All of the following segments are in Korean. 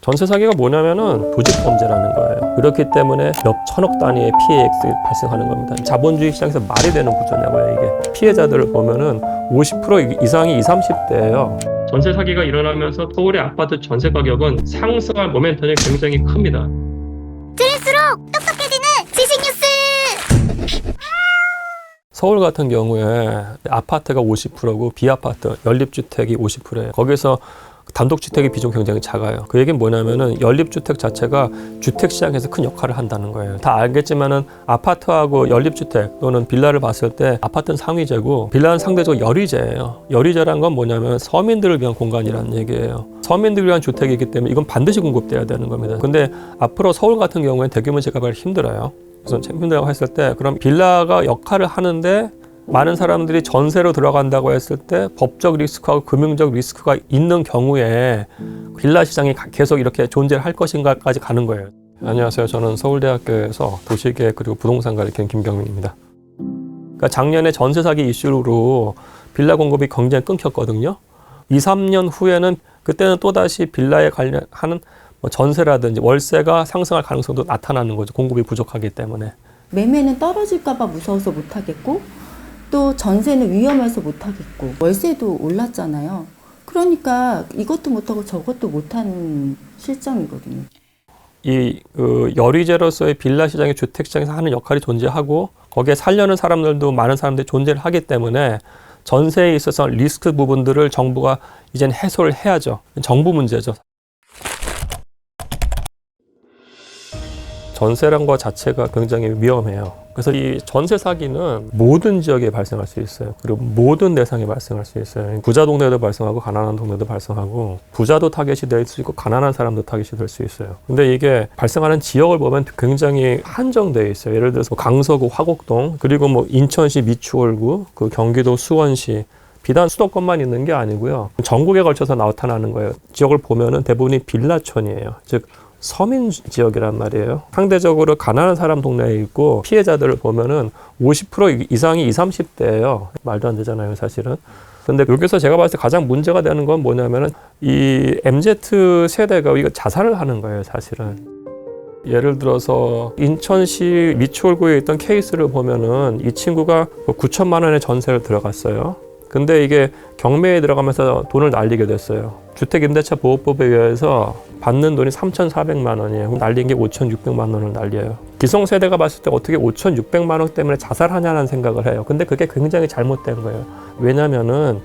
전세 사기가 뭐냐면은 조직 범죄라는 거예요. 그렇기 때문에 몇 천억 단위의 피해액이 발생하는 겁니다. 자본주의 시장에서 말이 되는 구조냐고요, 이게. 피해자들을 보면은 50% 이상이 20, 30대예요. 전세 사기가 일어나면서 서울의 아파트 전세 가격은 상승할 모멘텀이 굉장히 큽니다. 들을수록 똑똑해지는 지식 뉴스! 서울 같은 경우에 아파트가 50%고 비아파트, 연립주택이 50%예요. 거기서 단독주택의 비중 굉장히 작아요. 그 얘기는 뭐냐면은 연립주택 자체가 주택시장에서 큰 역할을 한다는 거예요. 다 알겠지만은 아파트하고 연립주택 또는 빌라를 봤을 때 아파트는 상위제고 빌라는 상대적으로 열의제예요. 열의제란 건 뭐냐면 서민들을 위한 공간이라는 얘기예요. 서민들을 위한 주택이기 때문에 이건 반드시 공급돼야 되는 겁니다. 근데 앞으로 서울 같은 경우에 대규모 재개발 힘들어요. 그래서 힘들다고 했을 때 그럼 빌라가 역할을 하는데 많은 사람들이 전세로 들어간다고 했을 때 법적 리스크하고 금융적 리스크가 있는 경우에 빌라 시장이 계속 이렇게 존재를 할 것인가까지 가는 거예요. 안녕하세요. 저는 서울대학교에서 도시계획 그리고 부동산 가르치는 김경민입니다. 그러니까 작년에 전세 사기 이슈로 빌라 공급이 굉장히 끊겼거든요. 2, 3년 후에는 그때는 또다시 빌라에 관련하는 전세라든지 월세가 상승할 가능성도 나타나는 거죠. 공급이 부족하기 때문에. 매매는 떨어질까 봐 무서워서 못 하겠고 또 전세는 위험해서 못하겠고 월세도 올랐잖아요. 그러니까 이것도 못하고 저것도 못하는 실정이거든요. 이 열의제로서의 빌라 시장이 주택 시장에서 하는 역할이 존재하고 거기에 살려는 사람들도 많은 사람들이 존재를 하기 때문에 전세에 있어서 리스크 부분들을 정부가 이제는 해소를 해야죠. 정부 문제죠. 전세라는 것 자체가 굉장히 위험해요. 그래서 이 전세 사기는 모든 지역에 발생할 수 있어요. 그리고 모든 대상에 발생할 수 있어요. 부자 동네도 발생하고 가난한 동네도 발생하고 부자도 타겟이 될 수 있고 가난한 사람도 타겟이 될 수 있어요. 근데 이게 발생하는 지역을 보면 굉장히 한정되어 있어요. 예를 들어서 강서구 화곡동 그리고 인천시 미추홀구 그 경기도 수원시 비단 수도권만 있는 게 아니고요. 전국에 걸쳐서 나타나는 거예요. 지역을 보면은 대부분이 빌라촌이에요. 즉 서민 지역이란 말이에요. 상대적으로 가난한 사람 동네에 있고 피해자들을 보면은 50% 이상이 20, 30대예요. 말도 안 되잖아요, 사실은. 근데 여기서 제가 봤을 때 가장 문제가 되는 건 뭐냐면은 이 MZ 세대가 이거 자살을 하는 거예요, 사실은. 예를 들어서 인천시 미추홀구에 있던 케이스를 보면은 이 친구가 9천만 원의 전세를 들어갔어요. 근데 이게 경매에 들어가면서 돈을 날리게 됐어요. 주택임대차보호법에 의해서 받는 돈이 3,400만 원이에요. 날린 게 5,600만 원을 날려요. 기성세대가 봤을 때 어떻게 5,600만 원 때문에 자살하냐는 생각을 해요. 근데 그게 굉장히 잘못된 거예요. 왜냐면은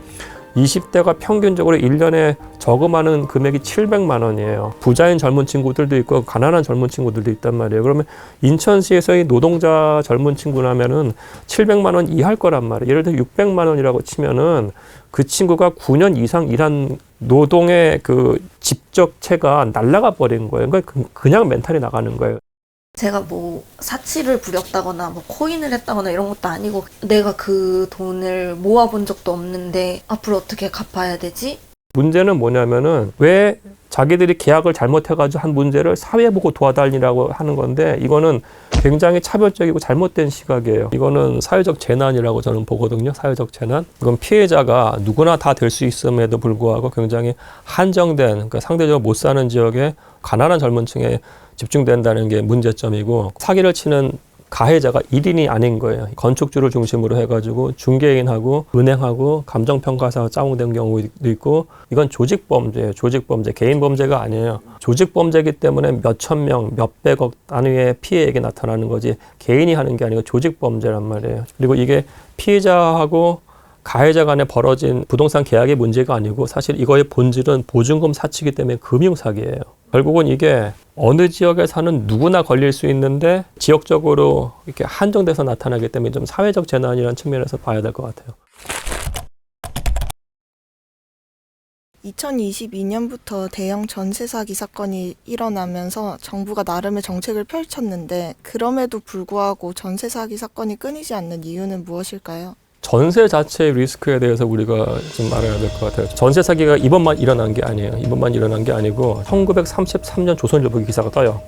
20대가 평균적으로 1년에 저금하는 금액이 700만 원이에요. 부자인 젊은 친구들도 있고 가난한 젊은 친구들도 있단 말이에요. 그러면 인천시에서의 노동자 젊은 친구라면은 700만 원 이하일 거란 말이에요. 예를 들어 600만 원이라고 치면은 그 친구가 9년 이상 일한 노동의 그 집적체가 날아가 버린 거예요. 그러니까 그냥 멘탈이 나가는 거예요. 제가 사치를 부렸다거나 코인을 했다거나 이런 것도 아니고 내가 그 돈을 모아본 적도 없는데 앞으로 어떻게 갚아야 되지? 문제는 뭐냐면은 왜 자기들이 계약을 잘못해가지고 한 문제를 사회 보고 도와달라고 하는 건데 이거는 굉장히 차별적이고 잘못된 시각이에요. 이거는 사회적 재난이라고 저는 보거든요. 사회적 재난. 이건 피해자가 누구나 다 될 수 있음에도 불구하고 굉장히 한정된 그러니까 상대적으로 못 사는 지역에 가난한 젊은 층에 집중된다는 게 문제점이고 사기를 치는 가해자가 1인이 아닌 거예요. 건축주를 중심으로 해가지고 중개인하고 은행하고 감정평가사가 짜웅된 경우도 있고 이건 조직범죄예요. 조직범죄. 개인범죄가 아니에요. 조직범죄이기 때문에 몇천 명, 몇백억 단위의 피해액이 나타나는 거지 개인이 하는 게 아니고 조직범죄란 말이에요. 그리고 이게 피해자하고 가해자 간에 벌어진 부동산 계약의 문제가 아니고 사실 이거의 본질은 보증금 사치기 때문에 금융사기예요. 결국은 이게 어느 지역에 사는 누구나 걸릴 수 있는데 지역적으로 이렇게 한정돼서 나타나기 때문에 좀 사회적 재난이라는 측면에서 봐야 될 것 같아요. 2022년부터 대형 전세 사기 사건이 일어나면서 정부가 나름의 정책을 펼쳤는데 그럼에도 불구하고 전세 사기 사건이 끊이지 않는 이유는 무엇일까요? 전세 자체의 리스크에 대해서 우리가 좀 알아야 될 것 같아요. 전세 사기가 이번만 일어난 게 아니에요. 이번만 일어난 게 아니고 1933년 조선일보 기사가 떠요.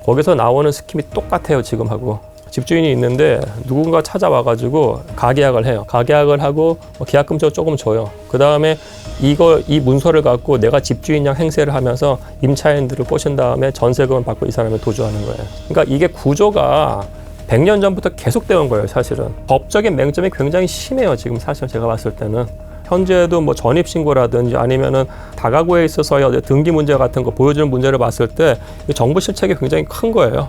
거기서 나오는 스킴이 똑같아요, 지금하고. 집주인이 있는데 누군가 찾아와가지고 가계약을 해요. 가계약을 하고 계약금도 조금 줘요. 그 다음에 이 문서를 갖고 내가 집주인양 행세를 하면서 임차인들을 꼬신 다음에 전세금을 받고 이 사람을 도주하는 거예요. 그러니까 이게 구조가 100년 전부터 계속되어 온 거예요, 사실은. 법적인 맹점이 굉장히 심해요, 지금 사실 제가 봤을 때는. 현재도 뭐 전입신고라든지 아니면은 다가구에 있어서의 등기 문제 같은 거 보여주는 문제를 봤을 때 정부 실책이 굉장히 큰 거예요.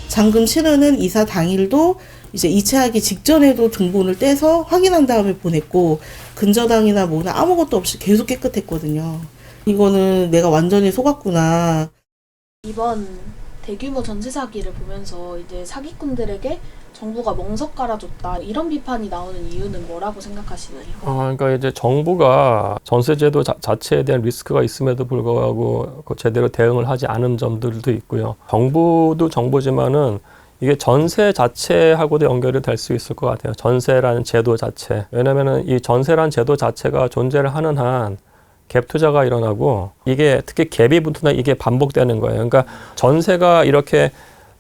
잔금 치르는 이사 당일도 이제 이체하기 직전에도 등본을 떼서 확인한 다음에 보냈고 근저당이나 뭐나 아무것도 없이 계속 깨끗했거든요. 이거는 내가 완전히 속았구나. 이번 대규모 전세 사기를 보면서 이제 사기꾼들에게 정부가 멍석 깔아줬다 이런 비판이 나오는 이유는 뭐라고 생각하시나요? 그러니까 이제 정부가 전세제도 자체에 대한 리스크가 있음에도 불구하고 제대로 대응을 하지 않은 점들도 있고요. 정부도 정부지만은 이게 전세 자체하고도 연결이 될 수 있을 것 같아요. 전세라는 제도 자체. 왜냐면은 이 전세라는 제도 자체가 존재를 하는 한 갭 투자가 일어나고 이게 특히 갭이 붙으면 이게 반복되는 거예요. 그러니까 전세가 이렇게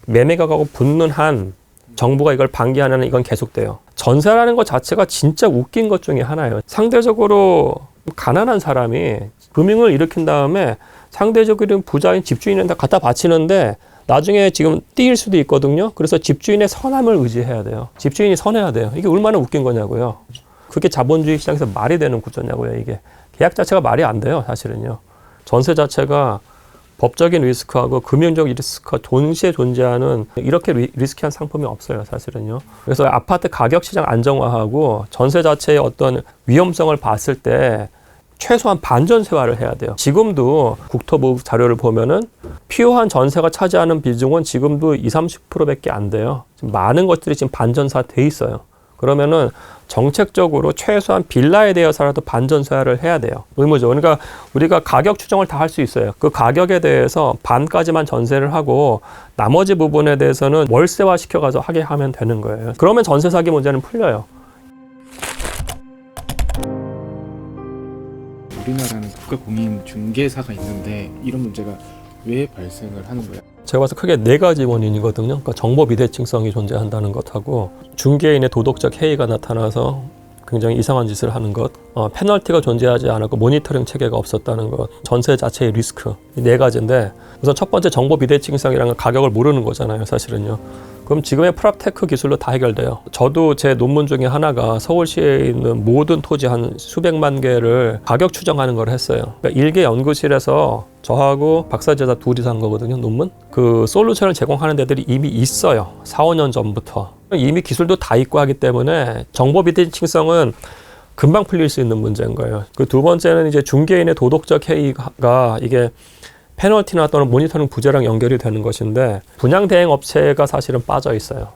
매매가 가고 붙는 한 정부가 이걸 방기하는 이건 계속돼요. 전세라는 것 자체가 진짜 웃긴 것 중에 하나예요. 상대적으로 가난한 사람이 금융을 일으킨 다음에 상대적으로 부자인 집주인은 다 갖다 바치는데 나중에 지금 띄일 수도 있거든요. 그래서 집주인의 선함을 의지해야 돼요. 집주인이 선해야 돼요. 이게 얼마나 웃긴 거냐고요. 그게 자본주의 시장에서 말이 되는 구조냐고요. 이게 계약 자체가 말이 안 돼요. 사실은요. 전세 자체가 법적인 리스크하고 금융적 리스크가 동시에 존재하는 이렇게 리스키한 상품이 없어요, 사실은요. 그래서 아파트 가격 시장 안정화하고 전세 자체의 어떤 위험성을 봤을 때 최소한 반전세화를 해야 돼요. 지금도 국토부 자료를 보면은 필요한 전세가 차지하는 비중은 지금도 20-30%밖에 안 돼요. 지금 많은 것들이 지금 반전세화 돼 있어요. 그러면은 정책적으로 최소한 빌라에 대해서라도 반전세화를 해야 돼요. 의무적으로. 그러니까 우리가 가격 추정을 다 할 수 있어요. 그 가격에 대해서 반까지만 전세를 하고 나머지 부분에 대해서는 월세화 시켜가지고 하게 하면 되는 거예요. 그러면 전세 사기 문제는 풀려요. 우리나라는 국가공인중개사가 있는데 이런 문제가 왜 발생을 하는 거예요? 제가 봐서 크게 4가지 원인이거든요. 그러니까 정보 비대칭성이 존재한다는 것하고 중개인의 도덕적 해이가 나타나서 굉장히 이상한 짓을 하는 것, 페널티가 존재하지 않았고 모니터링 체계가 없었다는 것, 전세 자체의 리스크, 이 4가지인데 우선 첫 번째 정보 비대칭성이라는 건 가격을 모르는 거잖아요, 사실은요. 그럼 지금의 프랍테크 기술로 다 해결돼요. 저도 제 논문 중에 하나가 서울시에 있는 모든 토지 한 수백만 개를 가격 추정하는 걸 했어요. 그러니까 일개 연구실에서 저하고 박사제자 둘이서 한 거거든요, 논문. 그 솔루션을 제공하는 데들이 이미 있어요. 4-5년 전부터. 이미 기술도 다 있고 하기 때문에 정보 비대칭성은 금방 풀릴 수 있는 문제인 거예요. 그 두 번째는 이제 중개인의 도덕적 해이가 이게 페널티나 또는 모니터링 부재랑 연결이 되는 것인데 분양 대행 업체가 사실은 빠져 있어요.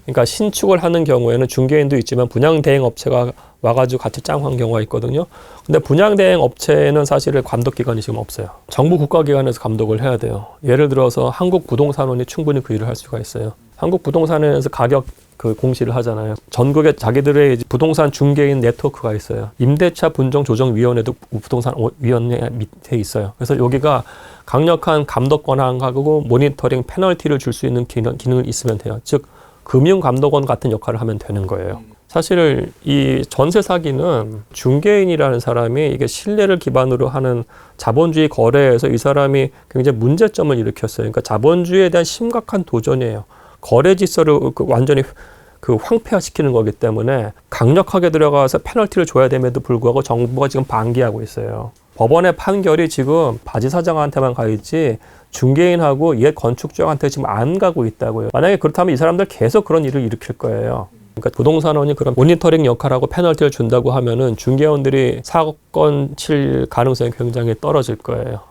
그러니까 신축을 하는 경우에는 중개인도 있지만 분양 대행 업체가 와가지고 같이 짱한 경우가 있거든요. 근데 분양 대행 업체는 사실 감독 기관이 지금 없어요. 정부 국가기관에서 감독을 해야 돼요. 예를 들어서 한국부동산원이 충분히 그 일을 할 수가 있어요. 한국부동산원에서 가격 공시를 하잖아요. 전국에 자기들의 부동산 중개인 네트워크가 있어요. 임대차 분정 조정위원회도 부동산 위원회 밑에 있어요. 그래서 여기가 강력한 감독 권한하고 모니터링 페널티를 줄 수 있는 기능을 있으면 돼요. 즉 금융감독원 같은 역할을 하면 되는 거예요. 사실 이 전세 사기는 중개인이라는 사람이 이게 신뢰를 기반으로 하는 자본주의 거래에서 이 사람이 굉장히 문제점을 일으켰어요. 그러니까 자본주의에 대한 심각한 도전이에요. 거래 질서를 완전히 황폐화시키는 거기 때문에 강력하게 들어가서 페널티를 줘야 됨에도 불구하고 정부가 지금 방기하고 있어요. 법원의 판결이 지금 바지 사장한테만 가 있지 중개인하고 옛 건축주한테 지금 안 가고 있다고요. 만약에 그렇다면 이 사람들 계속 그런 일을 일으킬 거예요. 그러니까 부동산원이 그런 모니터링 역할하고 페널티를 준다고 하면은 중개원들이 사건 칠 가능성이 굉장히 떨어질 거예요.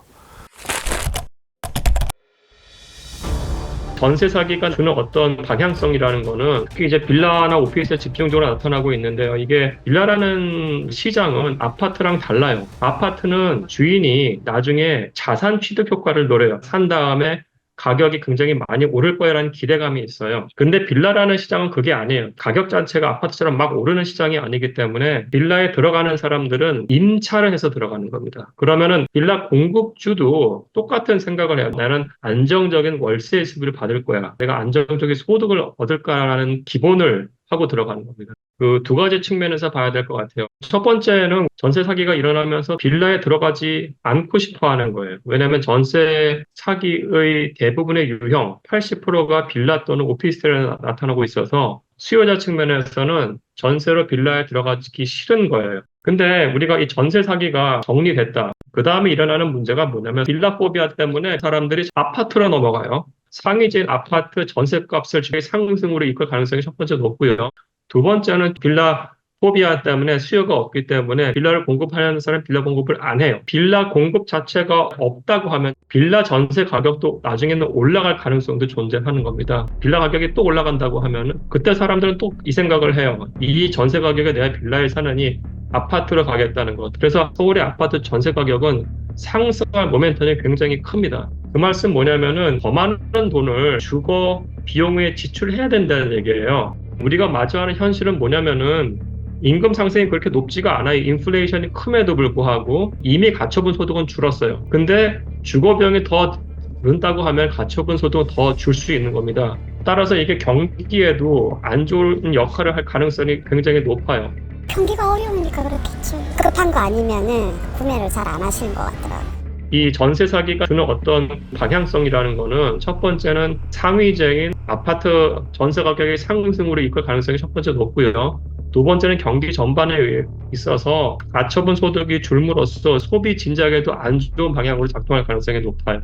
전세 사기가 주는 어떤 방향성이라는 거는 특히 이제 빌라나 오피스에 집중적으로 나타나고 있는데요. 이게 빌라라는 시장은 아파트랑 달라요. 아파트는 주인이 나중에 자산 취득 효과를 노려요. 산 다음에 가격이 굉장히 많이 오를 거라는 기대감이 있어요. 근데 빌라라는 시장은 그게 아니에요. 가격 자체가 아파트처럼 막 오르는 시장이 아니기 때문에 빌라에 들어가는 사람들은 임차를 해서 들어가는 겁니다. 그러면은 빌라 공급주도 똑같은 생각을 해요. 나는 안정적인 월세 수입을 받을 거야. 내가 안정적인 소득을 얻을 거라는 기본을 하고 들어가는 겁니다. 그 두 가지 측면에서 봐야 될 것 같아요. 첫 번째는 전세 사기가 일어나면서 빌라에 들어가지 않고 싶어 하는 거예요. 왜냐하면 전세 사기의 대부분의 유형, 80%가 빌라 또는 오피스텔에 나타나고 있어서 수요자 측면에서는 전세로 빌라에 들어가기 싫은 거예요. 근데 우리가 이 전세 사기가 정리됐다. 그 다음에 일어나는 문제가 뭐냐면 빌라 포비아 때문에 사람들이 아파트로 넘어가요. 상위진 아파트 전세값을 상승으로 이끌 가능성이 첫 번째 높고요. 두 번째는 빌라 포비아 때문에 수요가 없기 때문에 빌라를 공급하려는 사람은 빌라 공급을 안 해요. 빌라 공급 자체가 없다고 하면 빌라 전세 가격도 나중에는 올라갈 가능성도 존재하는 겁니다. 빌라 가격이 또 올라간다고 하면 그때 사람들은 또 이 생각을 해요. 이 전세 가격에 내가 빌라에 사느니 아파트로 가겠다는 것. 그래서 서울의 아파트 전세 가격은 상승할 모멘텀이 굉장히 큽니다. 그 말씀 뭐냐면은 더 많은 돈을 주거 비용에 지출해야 된다는 얘기예요. 우리가 마주하는 현실은 뭐냐면은 임금 상승이 그렇게 높지가 않아요. 인플레이션이 큼에도 불구하고 이미 가처분 소득은 줄었어요. 근데 주거 비용이 더 는다고 하면 가처분 소득은 더 줄 수 있는 겁니다. 따라서 이게 경기에도 안 좋은 역할을 할 가능성이 굉장히 높아요. 경기가 어려우니까 그렇겠죠. 급한 거 아니면은 구매를 잘 안 하시는 것 같더라고요. 이 전세 사기가 주는 어떤 방향성이라는 거는 첫 번째는 상위적인 아파트 전세 가격의 상승으로 이끌 가능성이 첫 번째 높고요. 두 번째는 경기 전반에 있어서 가처분 소득이 줄므로써 소비 진작에도 안 좋은 방향으로 작동할 가능성이 높아요.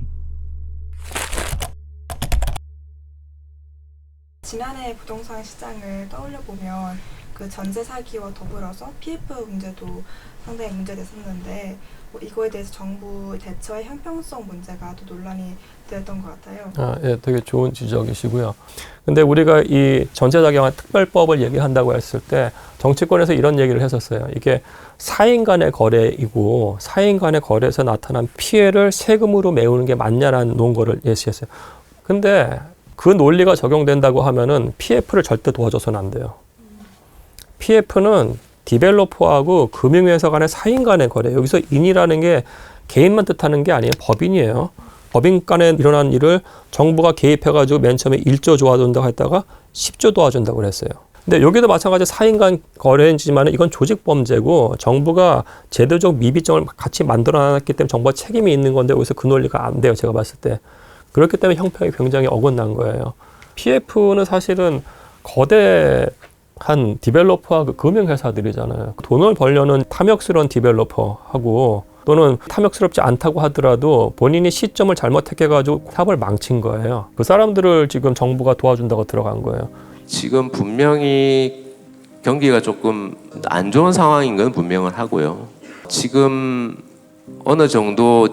지난해 부동산 시장을 떠올려 보면 그 전세 사기와 더불어서 PF 문제도 상당히 문제됐었는데 이거에 대해서 정부 대처의 형평성 문제가 또 논란이 되었던 것 같아요. 예, 되게 좋은 지적이시고요. 근데 우리가 이 전세자격한 특별법을 얘기한다고 했을 때 정치권에서 이런 얘기를 했었어요. 이게 사인 간의 거래이고 사인 간의 거래에서 나타난 피해를 세금으로 메우는 게 맞냐라는 논거를 예시했어요. 근데 그 논리가 적용된다고 하면은 PF를 절대 도와줘서는 안 돼요. PF는 디벨로퍼하고 금융회사 간의 사인 간의 거래. 여기서 인이라는 게 개인만 뜻하는 게 아니에요. 법인이에요. 법인 간에 일어난 일을 정부가 개입해가지고 맨 처음에 1조 도와준다고 했다가 10조 도와준다고 그랬어요. 근데 여기도 마찬가지 사인 간 거래이지만 이건 조직범죄고 정부가 제도적 미비점을 같이 만들어놨기 때문에 정부가 책임이 있는 건데 여기서 그 논리가 안 돼요. 제가 봤을 때. 그렇기 때문에 형평이 굉장히 어긋난 거예요. PF는 사실은 거대한 디벨로퍼와 그 금융회사들이잖아요. 돈을 벌려는 탐욕스러운 디벨로퍼하고 또는 탐욕스럽지 않다고 하더라도 본인이 시점을 잘못 택해가지고 사업을 망친 거예요. 그 사람들을 지금 정부가 도와준다고 들어간 거예요. 지금 분명히 경기가 조금 안 좋은 상황인 건 분명을 하고요. 지금 어느 정도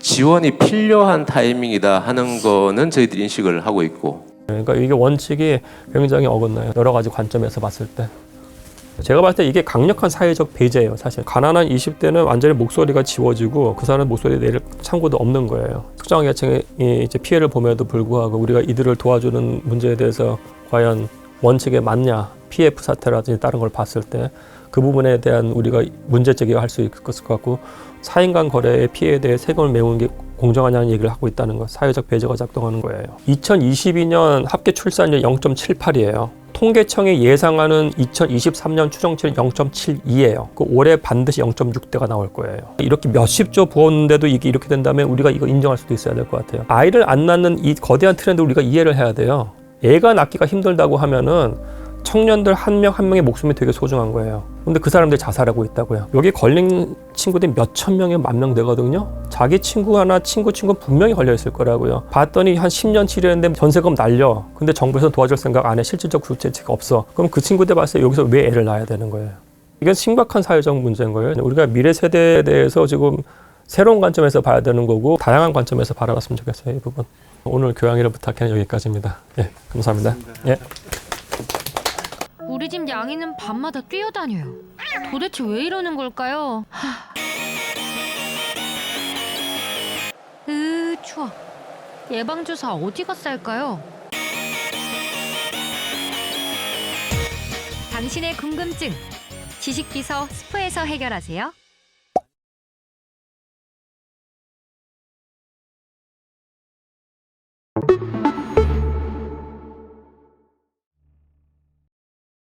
지원이 필요한 타이밍이다 하는 거는 저희들이 인식을 하고 있고. 그러니까 이게 원칙이 굉장히 어긋나요. 여러 가지 관점에서 봤을 때. 제가 봤을 때 이게 강력한 사회적 배제예요. 사실 가난한 20대는 완전히 목소리가 지워지고 그 사람 목소리 내릴 창구도 없는 거예요. 특정 계층이 이제 피해를 봄에도 불구하고 우리가 이들을 도와주는 문제에 대해서 과연 원칙에 맞냐, PF 사태라든지 다른 걸 봤을 때 그 부분에 대한 우리가 문제 제기를 할 수 있을 것 같고 사인 간 거래의 피해에 대해 세금을 메우는 게 공정하냐는 얘기를 하고 있다는 것, 사회적 배제가 작동하는 거예요. 2022년 합계 출산율 0.78이에요. 통계청이 예상하는 2023년 추정치는 0.72예요. 그 올해 반드시 0.6대가 나올 거예요. 이렇게 몇십조 부었는데도 이게 이렇게 된다면 우리가 이거 인정할 수도 있어야 될 것 같아요. 아이를 안 낳는 이 거대한 트렌드 우리가 이해를 해야 돼요. 애가 낳기가 힘들다고 하면은 청년들 한 명 한 명의 목숨이 되게 소중한 거예요. 근데 그 사람들이 자살하고 있다고요. 여기 걸린 친구들이 몇천 명에 10,000명 되거든요. 자기 친구 하나 친구 분명히 걸려 있을 거라고요. 봤더니 한 10년 치료했는데 전세금 날려. 근데 정부에서 도와줄 생각 안 해. 실질적 구체책이 없어. 그럼 그 친구들 봤을 때 여기서 왜 애를 낳아야 되는 거예요? 이게 심각한 사회적 문제인 거예요. 우리가 미래 세대에 대해서 지금 새로운 관점에서 봐야 되는 거고 다양한 관점에서 바라봤으면 좋겠어요. 이 부분. 오늘 교양이를 부탁해 여기까지입니다. 예, 감사합니다. 예. 우리 집 양이는 밤마다 뛰어다녀요. 도대체 왜 이러는 걸까요? 추워. 예방주사 어디가 쌀까요? 당신의 궁금증, 지식비서 스프에서 해결하세요.